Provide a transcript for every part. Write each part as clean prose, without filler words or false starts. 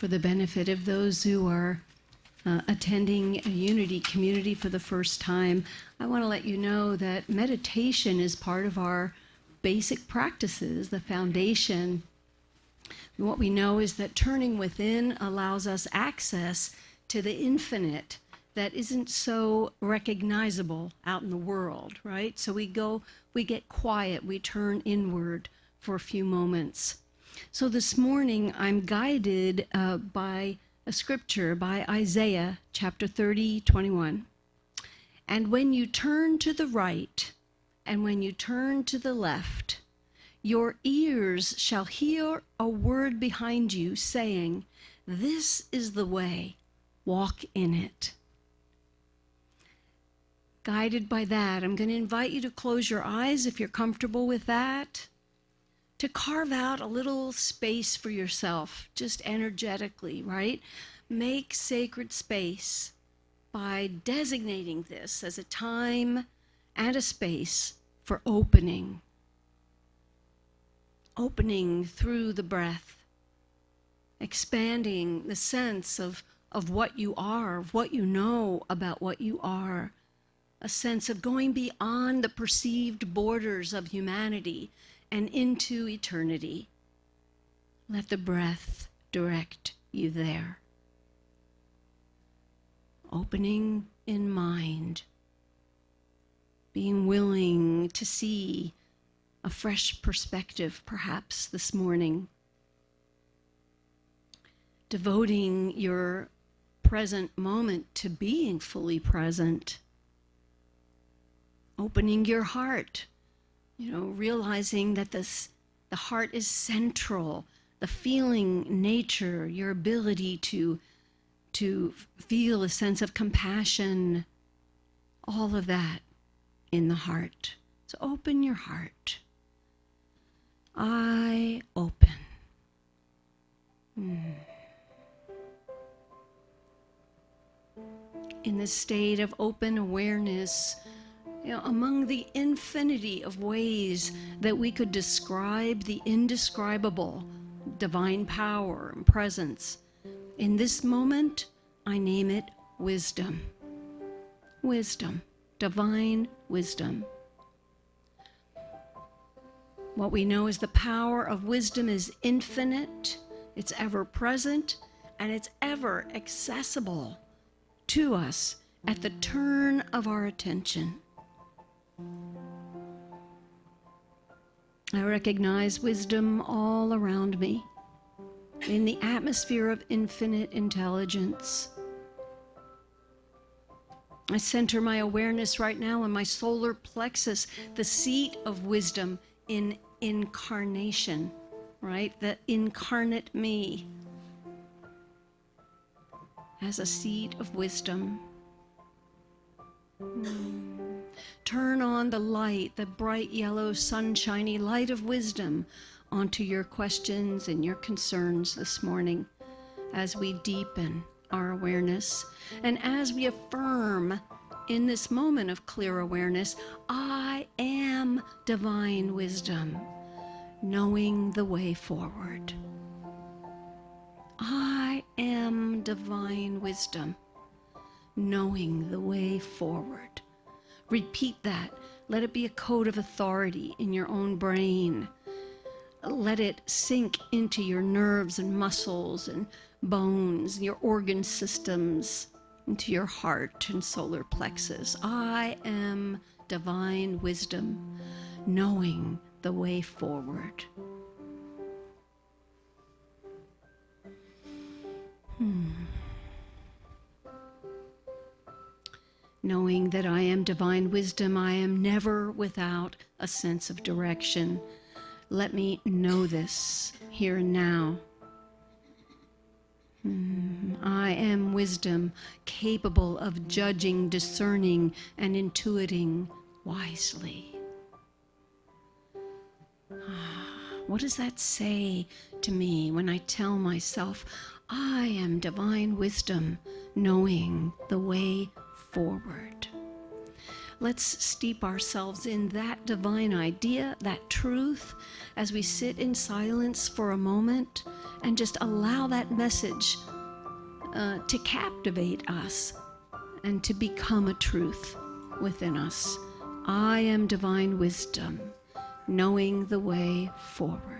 for the benefit of those who are attending a Unity community for the first time, I want to let you know that meditation is part of our basic practices, the foundation. What we know is that turning within allows us access to the infinite that isn't so recognizable out in the world, right? So we get quiet, we turn inward for a few moments. So this morning I'm guided by a scripture by Isaiah chapter 30:21. And when you turn to the right and when you turn to the left, your ears shall hear a word behind you saying, this is the way, walk in it. Guided by that, I'm going to invite you to close your eyes if you're comfortable with that, to carve out a little space for yourself, just energetically, right? Make sacred space by designating this as a time and a space for opening. Opening through the breath, expanding the sense of what you are, of what you know about what you are, a sense of going beyond the perceived borders of humanity and into eternity. Let the breath direct you there. Opening in mind, being willing to see a fresh perspective perhaps this morning. Devoting your present moment to being fully present. Opening your heart, realizing that the heart is central, the feeling nature, your ability to feel a sense of compassion, all of that in the heart. So open your heart. I open. In this state of open awareness, among the infinity of ways that we could describe the indescribable, divine power and presence, in this moment, I name it wisdom. Wisdom, divine wisdom. What we know is the power of wisdom is infinite, it's ever present, and it's ever accessible to us at the turn of our attention. I recognize wisdom all around me, in the atmosphere of infinite intelligence. I center my awareness right now in my solar plexus, the seat of wisdom in incarnation, right? The incarnate me as a seat of wisdom. Turn on the light, the bright yellow sunshiny light of wisdom onto your questions and your concerns this morning as we deepen our awareness and as we affirm in this moment of clear awareness, I am divine wisdom, knowing the way forward. I am divine wisdom, knowing the way forward. Repeat that. Let it be a code of authority in your own brain. Let it sink into your nerves and muscles and bones, your organ systems, into your heart and solar plexus. I am divine wisdom, knowing the way forward. Knowing that I am divine wisdom, I am never without a sense of direction. Let me know this here and now. I am wisdom, capable of judging, discerning, and intuiting wisely. What does that say to me when I tell myself, I am divine wisdom, knowing the way forward? Let's steep ourselves in that divine idea, that truth, as we sit in silence for a moment and just allow that message to captivate us and to become a truth within us. I am divine wisdom, knowing the way forward.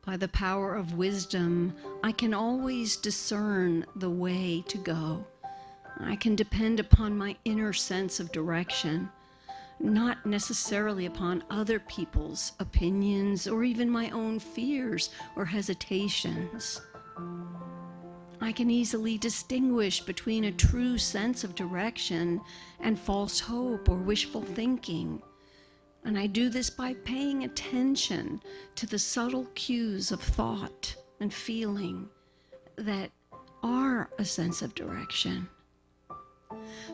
By the power of wisdom, I can always discern the way to go. I can depend upon my inner sense of direction, not necessarily upon other people's opinions or even my own fears or hesitations. I can easily distinguish between a true sense of direction and false hope or wishful thinking. And I do this by paying attention to the subtle cues of thought and feeling that are a sense of direction.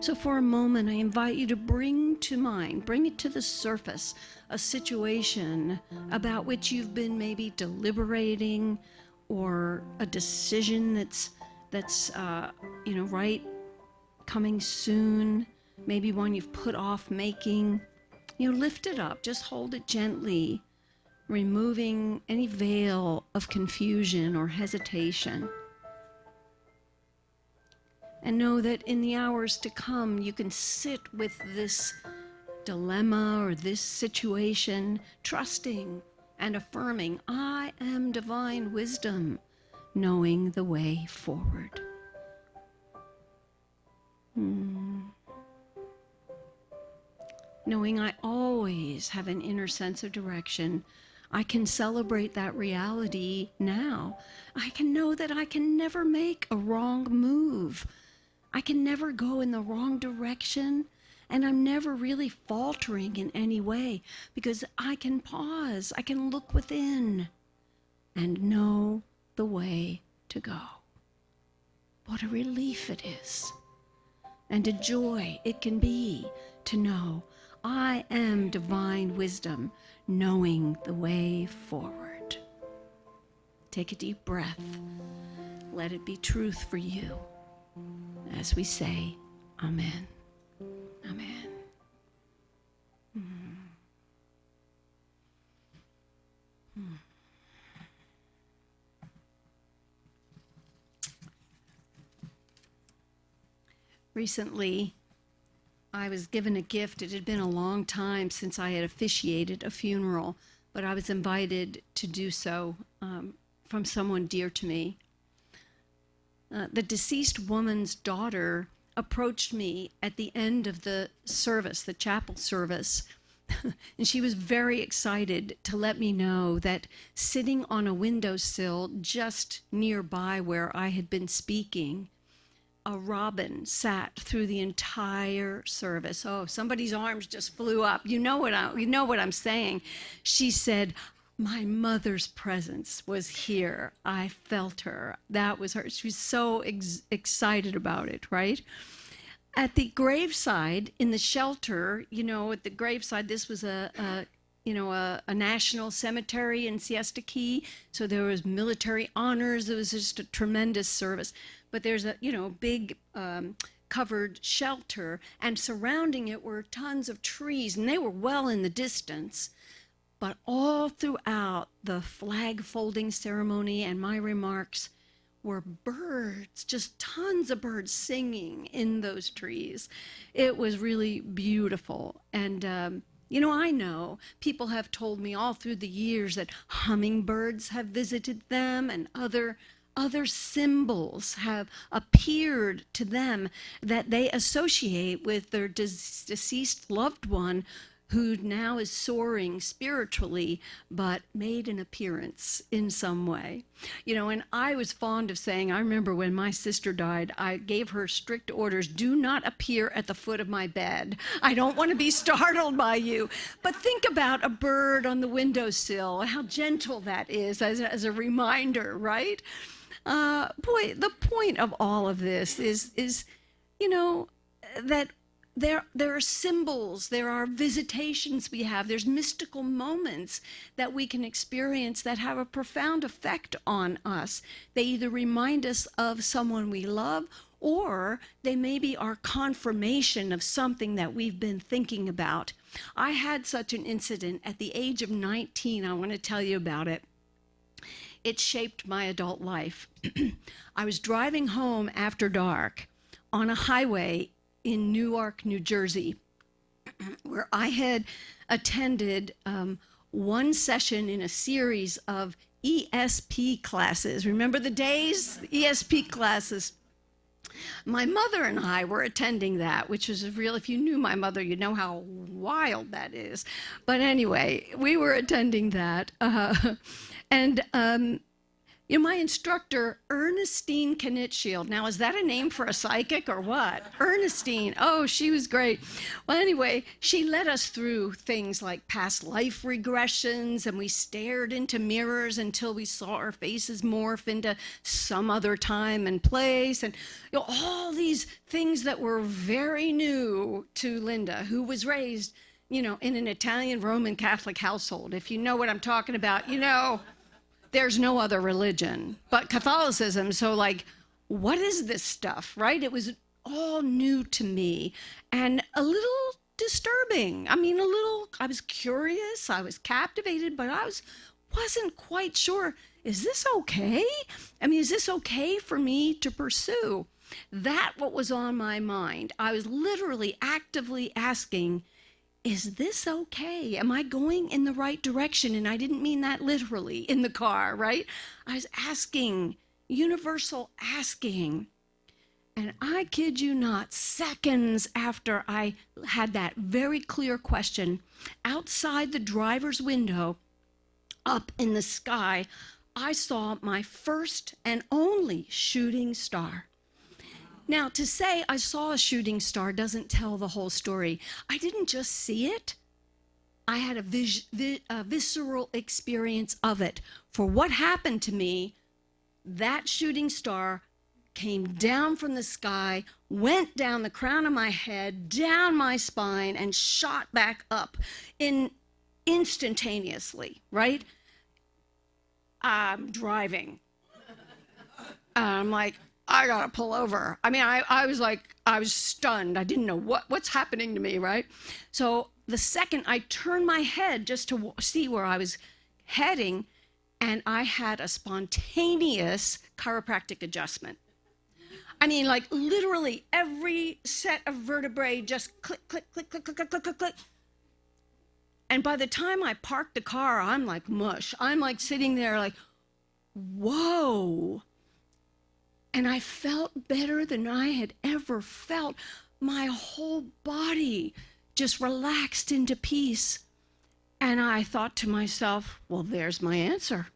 So for a moment, I invite you to bring to mind, bring it to the surface, a situation about which you've been maybe deliberating, or a decision that's right, coming soon, maybe one you've put off making. Lift it up, just hold it gently, removing any veil of confusion or hesitation. And know that in the hours to come, you can sit with this dilemma or this situation, trusting and affirming, I am divine wisdom, knowing the way forward. Knowing I always have an inner sense of direction, I can celebrate that reality now. I can know that I can never make a wrong move. I can never go in the wrong direction, and I'm never really faltering in any way because I can pause, I can look within and know the way to go. What a relief it is, and a joy it can be to know I am divine wisdom, knowing the way forward. Take a deep breath. Let it be truth for you as we say, Amen. Amen. Recently, I was given a gift. It had been a long time since I had officiated a funeral, but I was invited to do so from someone dear to me. The deceased woman's daughter approached me at the end of the service, the chapel service, and she was very excited to let me know that sitting on a windowsill just nearby where I had been speaking, a robin sat through the entire service. Oh, somebody's arms just flew up. You know what I'm saying. She said, my mother's presence was here. I felt her. That was her. She was so excited about it, right? At the graveside in the shelter, at the graveside, this was a national cemetery in Siesta Key. So there was military honors. It was just a tremendous service. But there's a, big covered shelter, and surrounding it were tons of trees, and they were well in the distance. But all throughout the flag folding ceremony and my remarks were birds, just tons of birds singing in those trees. It was really beautiful. And I know people have told me all through the years that hummingbirds have visited them, and other symbols have appeared to them that they associate with their deceased loved one who now is soaring spiritually, but made an appearance in some way. And I was fond of saying, I remember when my sister died, I gave her strict orders, do not appear at the foot of my bed. I don't want to be startled by you. But think about a bird on the windowsill, how gentle that is as a reminder, right? Boy, the point of all of this is that there are symbols, there are visitations we have, there's mystical moments that we can experience that have a profound effect on us. They either remind us of someone we love, or they may be our confirmation of something that we've been thinking about. I had such an incident at the age of 19. I want to tell you about it. It shaped my adult life. I was driving home after dark on a highway in Newark, New Jersey, where I had attended one session in a series of ESP classes. Remember the days? ESP classes. My mother and I were attending that, which was if you knew my mother, you'd know how wild that is. But anyway, we were attending that. My instructor, Ernestine Knitschild. Now, is that a name for a psychic or what? Ernestine. Oh, she was great. Well, anyway, she led us through things like past life regressions, and we stared into mirrors until we saw our faces morph into some other time and place, and all these things that were very new to Linda, who was raised, in an Italian Roman Catholic household. If you know what I'm talking about, there's no other religion but Catholicism. So what is this stuff, right? It was all new to me and a little disturbing. I was curious, I was captivated, but I wasn't quite sure, is this okay? Is this okay for me to pursue? What was on my mind. I was literally actively asking, is this okay? Am I going in the right direction? And I didn't mean that literally in the car, right? I was asking, universal asking. And I kid you not, seconds after I had that very clear question, outside the driver's window, up in the sky, I saw my first and only shooting star. Now, to say I saw a shooting star doesn't tell the whole story. I didn't just see it. I had a visceral experience of it. For what happened to me, that shooting star came down from the sky, went down the crown of my head, down my spine, and shot back up instantaneously, right? I'm driving. I'm like, I gotta pull over. I was stunned. I didn't know what's happening to me, right? So the second I turned my head just to see where I was heading, and I had a spontaneous chiropractic adjustment. Literally every set of vertebrae just click, click, click, click, click, click, click, click, click. And by the time I parked the car, I'm like mush. I'm sitting there whoa. And I felt better than I had ever felt. My whole body just relaxed into peace. And I thought to myself, well, there's my answer.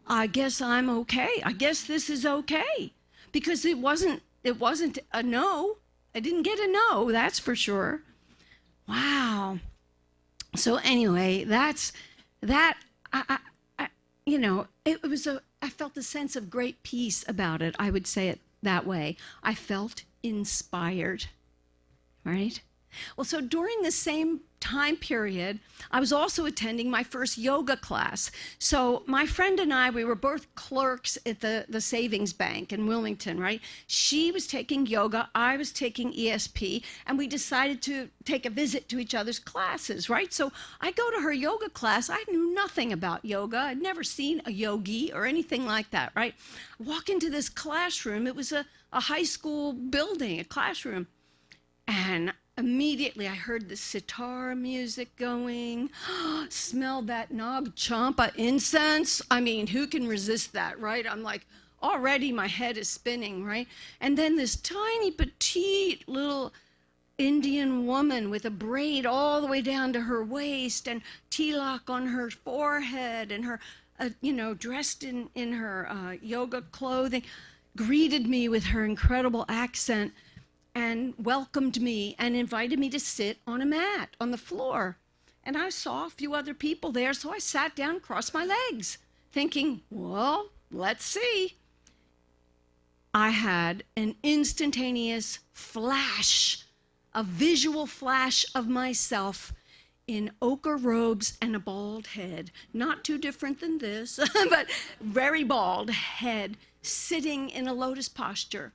I guess I'm okay. I guess this is okay. Because it wasn't a no. I didn't get a no, that's for sure. Wow. So anyway, I felt a sense of great peace about it. I would say it that way. I felt inspired, right? Well, so during the same time period, I was also attending my first yoga class. So my friend and I, we were both clerks at the savings bank in Wilmington, right? She was taking yoga, I was taking ESP, and we decided to take a visit to each other's classes, right? So I go to her yoga class. I knew nothing about yoga. I'd never seen a yogi or anything like that, right? I walk into this classroom. It was a high school building, a classroom. And immediately I heard the sitar music going, smelled that Nag Champa incense. Who can resist that, right? I'm already my head is spinning, right? And then this tiny, petite little Indian woman with a braid all the way down to her waist and tilak on her forehead and her, dressed in her yoga clothing, greeted me with her incredible accent and welcomed me and invited me to sit on a mat on the floor. And I saw a few other people there, so I sat down, crossed my legs, thinking, well, let's see. I had an instantaneous flash, a visual flash of myself in ochre robes and a bald head. Not too different than this, but very bald head, sitting in a lotus posture.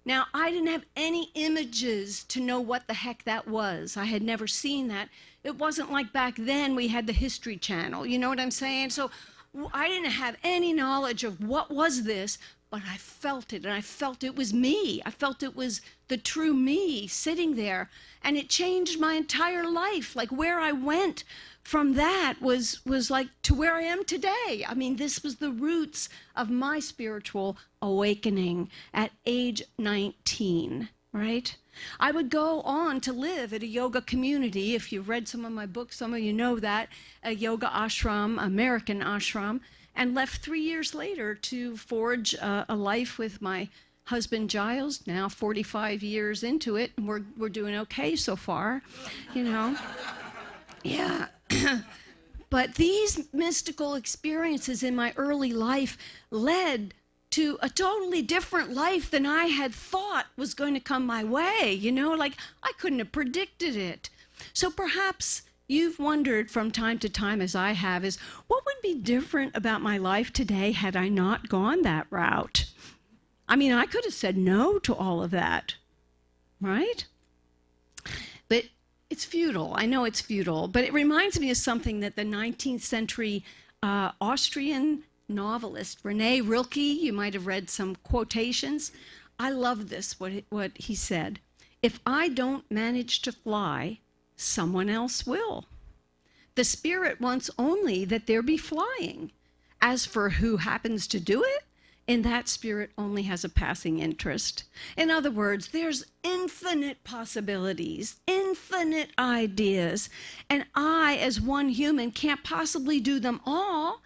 Now, I didn't have any images to know what the heck that was. I had never seen that. It wasn't like back then we had the History Channel, you know what I'm saying? So I didn't have any knowledge of what was this, but I felt it, and I felt it was me. I felt it was the true me sitting there, and it changed my entire life. Like where I went from that was like to where I am today. I mean, this was the roots of my spiritual awakening at age 19, right? I would go on to live at a yoga community. If you've read some of my books, some of you know that, a yoga ashram, American ashram, and left 3 years later to forge a life with my husband Giles, now 45 years into it, and we're doing okay so far, you know. Yeah. But these mystical experiences in my early life led to a totally different life than I had thought was going to come my way, you know, like I couldn't have predicted it. So perhaps you've wondered from time to time, as I have, is what would be different about my life today had I not gone that route? I mean, I could have said no to all of that, right? But it's futile. I know it's futile, but it reminds me of something that the 19th century Austrian novelist René Rilke, you might have read some quotations. I love this, what he said. If I don't manage to fly, someone else will. The spirit wants only that there be flying. As for who happens to do it, in that spirit only has a passing interest. In other words, there's infinite possibilities, infinite ideas, and I, as one human, can't possibly do them all,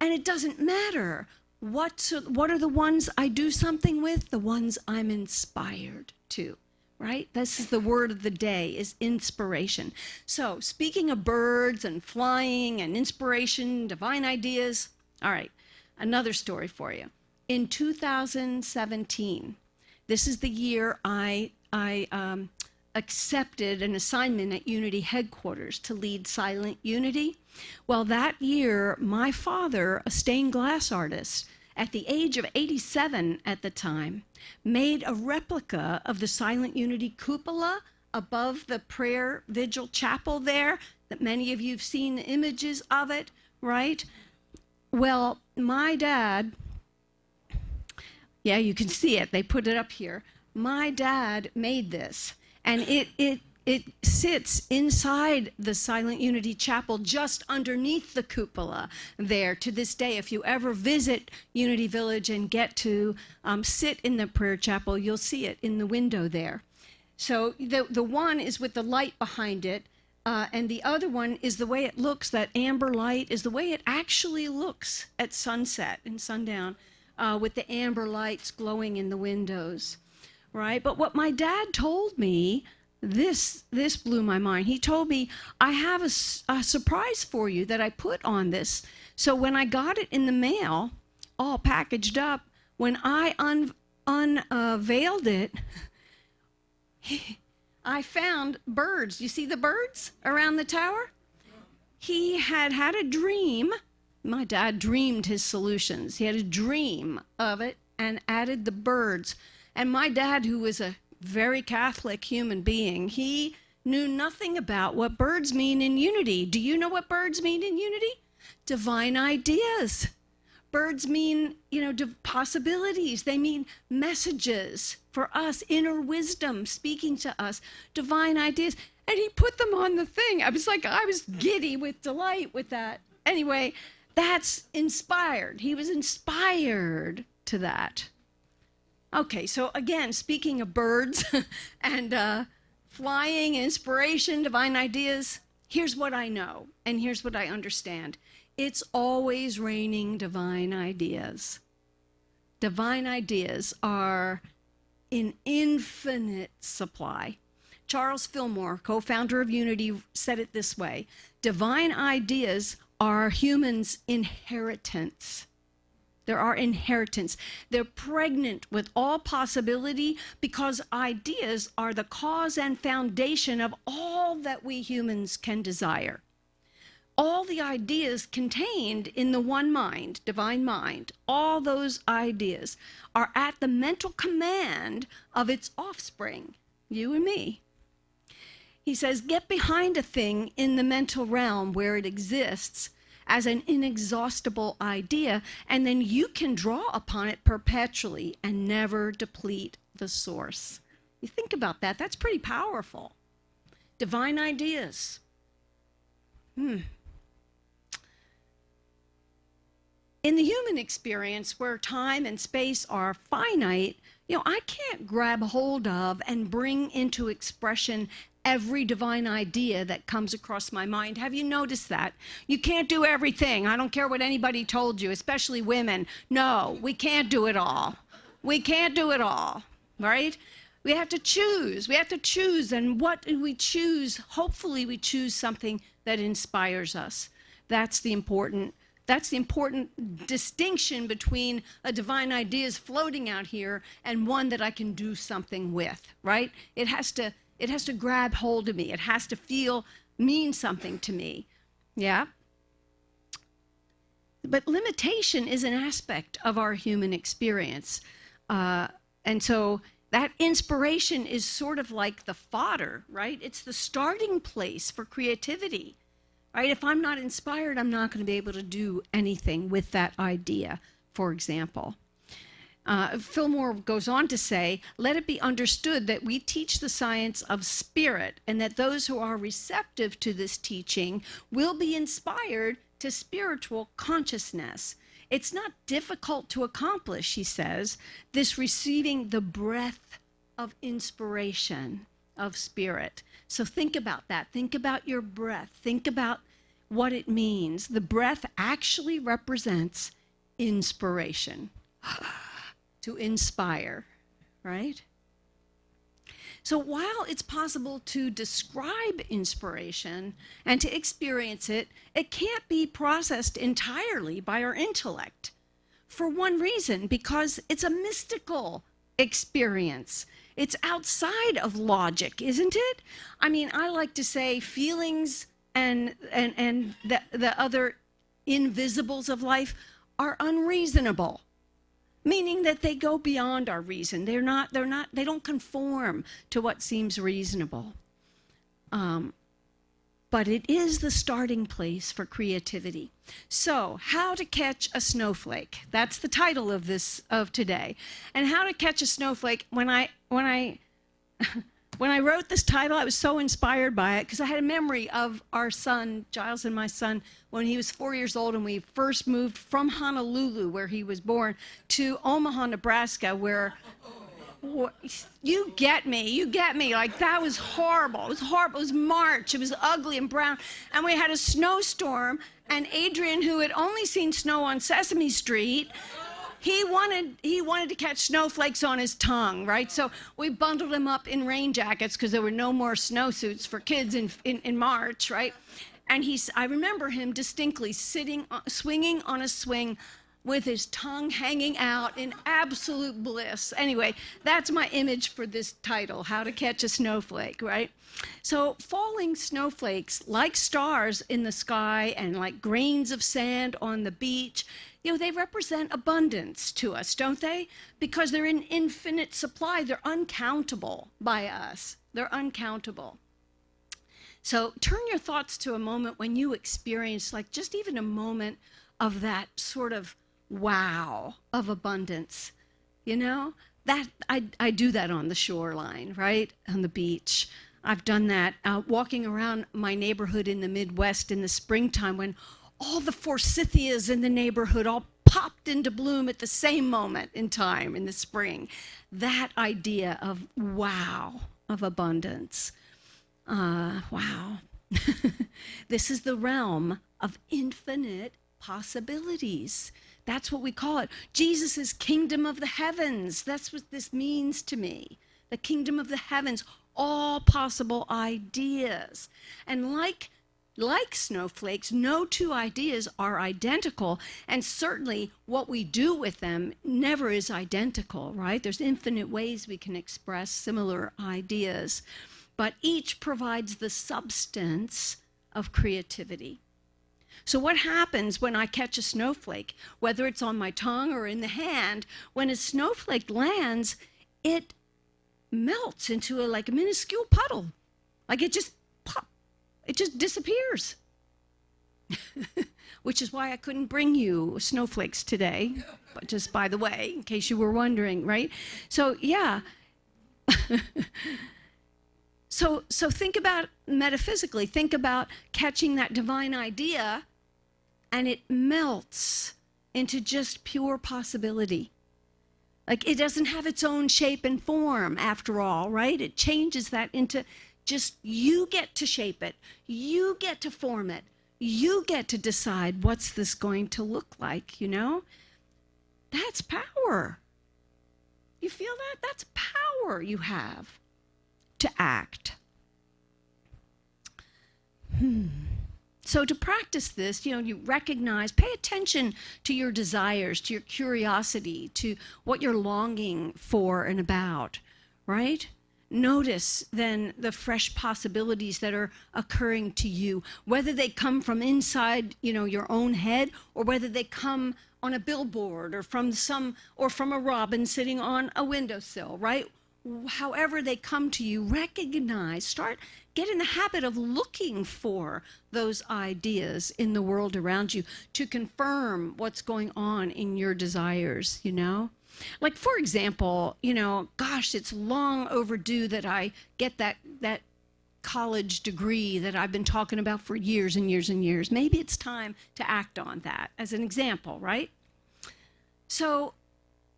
and it doesn't matter. What are the ones I do something with? The ones I'm inspired to, right? This is the word of the day, is inspiration. So speaking of birds and flying and inspiration, divine ideas, all right, another story for you. In 2017, this is the year I accepted an assignment at Unity headquarters to lead Silent Unity. Well, that year, my father, a stained glass artist, at the age of 87 at the time, made a replica of the Silent Unity cupola above the prayer vigil chapel there, that many of you have seen the images of it, right? Well, my dad, yeah, you can see it. They put it up here. My dad made this, and it sits inside the Silent Unity Chapel, just underneath the cupola there to this day. If you ever visit Unity Village and get to sit in the prayer chapel, you'll see it in the window there. So the one is with the light behind it, and the other one is the way it looks. That amber light is the way it actually looks at sunset and sundown, with the amber lights glowing in the windows, right? But what my dad told me, this blew my mind. He told me, I have a surprise for you that I put on this. So when I got it in the mail, all packaged up, when I unveiled it, I found birds. You see the birds around the tower? He had a dream. My dad dreamed his solutions. He had a dream of it and added the birds. And my dad, who was a very Catholic human being, he knew nothing about what birds mean in unity. Do you know what birds mean in unity? Divine ideas. Birds mean, possibilities. They mean messages for us, inner wisdom speaking to us, divine ideas. And he put them on the thing. I was giddy with delight with that. Anyway, that's inspired. He was inspired to that. Okay, so again, speaking of birds and flying, inspiration, divine ideas. Here's what I know, and here's what I understand. It's always raining divine ideas. Divine ideas are in infinite supply. Charles Fillmore, co-founder of Unity, said it this way: divine ideas are humans' inheritance. They're our inheritance. They're pregnant with all possibility because ideas are the cause and foundation of all that we humans can desire. All the ideas contained in the one mind, divine mind, all those ideas are at the mental command of its offspring, you and me. He says, get behind a thing in the mental realm where it exists as an inexhaustible idea, and then you can draw upon it perpetually and never deplete the source. You think about that, that's pretty powerful. Divine ideas. In the human experience, where time and space are finite, I can't grab hold of and bring into expression every divine idea that comes across my mind. Have you noticed that? You can't do everything. I don't care what anybody told you, especially women. No, we can't do it all. We can't do it all, right? We have to choose. We have to choose. And what do we choose? Hopefully we choose something that inspires us. That's the important distinction between a divine ideas floating out here and one that I can do something with, right? It has to grab hold of me. It has to mean something to me. Yeah? But limitation is an aspect of our human experience. And so that inspiration is sort of like the fodder, right? It's the starting place for creativity, right? If I'm not inspired, I'm not going to be able to do anything with that idea, for example. Fillmore goes on to say, let it be understood that we teach the science of spirit, and that those who are receptive to this teaching will be inspired to spiritual consciousness. It's not difficult to accomplish, he says, this receiving the breath of inspiration of spirit. So think about that. Think about your breath. Think about what it means. The breath actually represents inspiration. To inspire, right? So while it's possible to describe inspiration and to experience it, it can't be processed entirely by our intellect. For one reason, because it's a mystical experience. It's outside of logic, isn't it? I mean, I like to say feelings and the other invisibles of life are unreasonable. Meaning that they go beyond our reason. They don't conform to what seems reasonable. But it is the starting place for creativity. So, how to catch a snowflake. That's the title of today. And how to catch a snowflake, when I wrote this title, I was so inspired by it because I had a memory of our son, Giles and my son, when he was 4 years old and we first moved from Honolulu, where he was born, to Omaha, Nebraska, where you get me, like that was horrible. It was horrible. It was March. It was ugly and brown. And we had a snowstorm, and Adrian, who had only seen snow on Sesame Street, he wanted to catch snowflakes on his tongue, right? So we bundled him up in rain jackets because there were no more snowsuits for kids in March, right? And I remember him distinctly swinging on a swing with his tongue hanging out in absolute bliss. Anyway, that's my image for this title, How to Catch a Snowflake, right? So falling snowflakes, like stars in the sky and like grains of sand on the beach, they represent abundance to us, don't they? Because they're in infinite supply. They're uncountable by us. They're uncountable. So turn your thoughts to a moment when you experience, like just even a moment of that sort of wow of abundance. That I do that on the shoreline, right? On the beach. I've done that walking around my neighborhood in the Midwest in the springtime when all the forsythias in the neighborhood all popped into bloom at the same moment in time in the spring. That idea of wow, of abundance. Wow. This is the realm of infinite possibilities. That's what we call it. Jesus' kingdom of the heavens. That's what this means to me. The kingdom of the heavens, all possible ideas. And like snowflakes, no two ideas are identical, and certainly what we do with them never is identical, right? There's infinite ways we can express similar ideas, but each provides the substance of creativity. So what happens when I catch a snowflake, whether it's on my tongue or in the hand? When a snowflake lands, it melts into a minuscule puddle. Like it just disappears. Which is why I couldn't bring you snowflakes today, but just by the way, in case you were wondering, right? So yeah. So think about metaphysically, think about catching that divine idea and it melts into just pure possibility. Like it doesn't have its own shape and form after all, right? It changes that into just you get to shape it. You get to form it. You get to decide what's this going to look like, you know? That's power. You feel that? That's power you have to act. So to practice this, you recognize, pay attention to your desires, to your curiosity, to what you're longing for and about, right? Notice then the fresh possibilities that are occurring to you, whether they come from inside, your own head, or whether they come on a billboard or from a robin sitting on a windowsill, right? However they come to you, recognize, get in the habit of looking for those ideas in the world around you to confirm what's going on in your desires, Like, for example, gosh, it's long overdue that I get that college degree that I've been talking about for years and years and years. Maybe it's time to act on that as an example, right? So,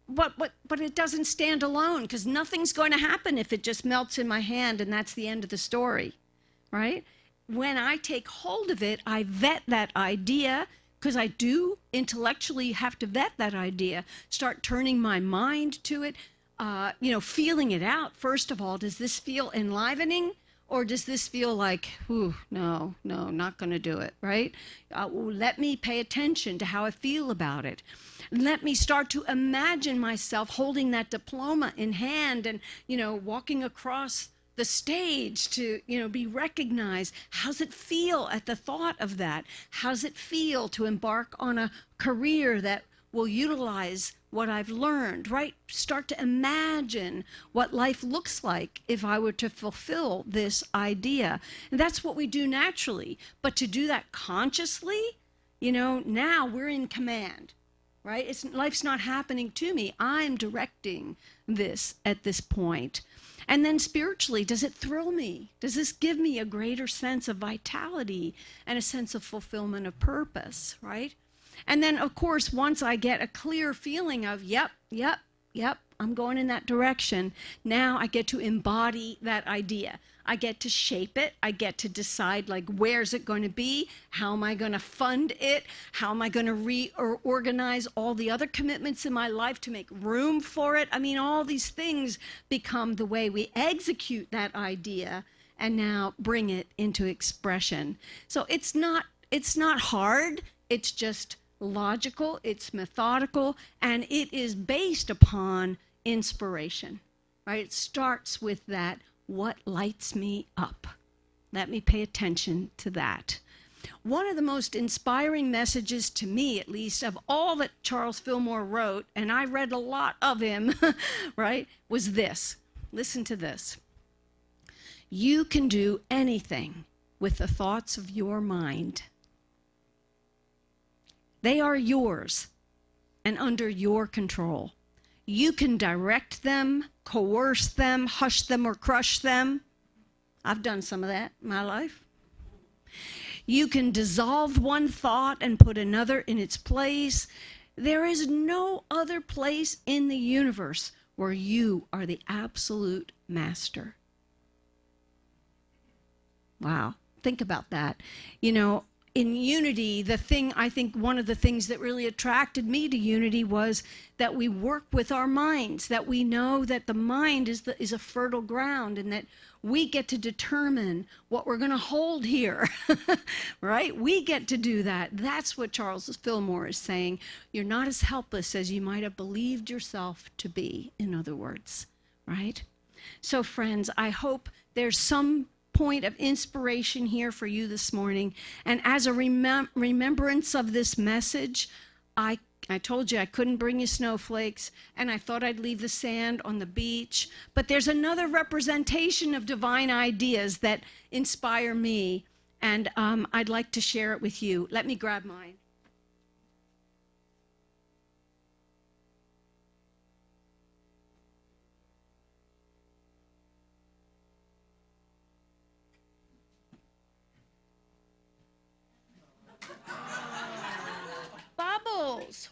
but it doesn't stand alone, because nothing's going to happen if it just melts in my hand and that's the end of the story, right? When I take hold of it, I vet that idea, because I do intellectually have to vet that idea, start turning my mind to it, feeling it out. First of all, does this feel enlivening? Or does this feel like, no, not going to do it, right? Let me pay attention to how I feel about it. Let me start to imagine myself holding that diploma in hand and, walking across the stage to, be recognized. How's it feel at the thought of that? How's it feel to embark on a career that will utilize what I've learned, right? Start to imagine what life looks like if I were to fulfill this idea. And that's what we do naturally. But to do that consciously, now we're in command, right? Life's not happening to me. I'm directing this at this point. And then spiritually, does it thrill me? Does this give me a greater sense of vitality and a sense of fulfillment of purpose, right? And then, of course, once I get a clear feeling of, yep, I'm going in that direction, now I get to embody that idea. I get to shape it. I get to decide, where's it going to be? How am I going to fund it? How am I going to reorganize all the other commitments in my life to make room for it? I mean, all these things become the way we execute that idea and now bring it into expression. So it's not hard. It's just logical, it's methodical, and it is based upon inspiration, right? It starts with that, what lights me up? Let me pay attention to that. One of the most inspiring messages to me, at least, of all that Charles Fillmore wrote, and I read a lot of him, right, was this. Listen to this. You can do anything with the thoughts of your mind. They are yours and under your control. You can direct them, coerce them, hush them, or crush them. I've done some of that in my life. You can dissolve one thought and put another in its place. There is no other place in the universe where you are the absolute master. Wow. Think about that. You know, in unity, I think one of the things that really attracted me to unity was that we work with our minds, that we know that the mind is a fertile ground, and that we get to determine what we're going to hold here, right? We get to do that. That's what Charles Fillmore is saying. You're not as helpless as you might have believed yourself to be, in other words, right? So friends, I hope there's some point of inspiration here for you this morning. And as a remembrance of this message, I told you I couldn't bring you snowflakes, and I thought I'd leave the sand on the beach. But there's another representation of divine ideas that inspire me, and I'd like to share it with you. Let me grab mine. Bubbles.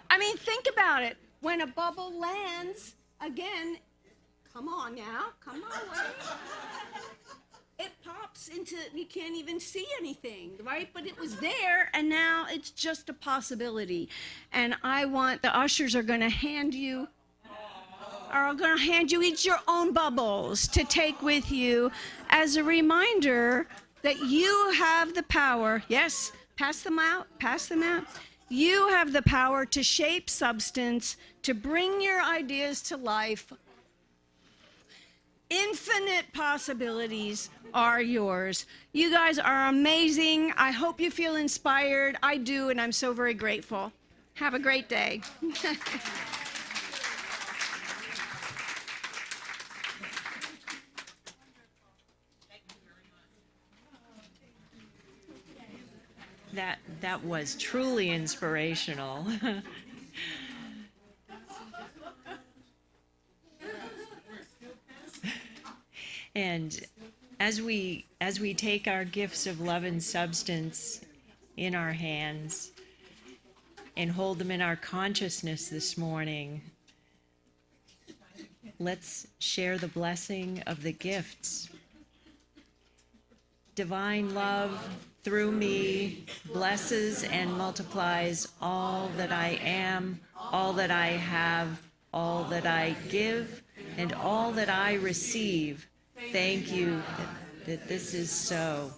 I mean, think about it. When a bubble lands, again, come on now, come on. It pops into, you can't even see anything, right? But it was there, and now it's just a possibility. And the ushers are going to hand you each your own bubbles to take with you as a reminder that you have the power. Yes, pass them out. You have the power to shape substance, to bring your ideas to life. Infinite possibilities are yours. You guys are amazing. I hope you feel inspired. I do, and I'm so very grateful. Have a great day. That was truly inspirational. And as we take our gifts of love and substance in our hands and hold them in our consciousness this morning, let's share the blessing of the gifts. Divine love through me blesses and multiplies all that I am, all that I have, all that I give, and all that I receive. Thank you that this is so.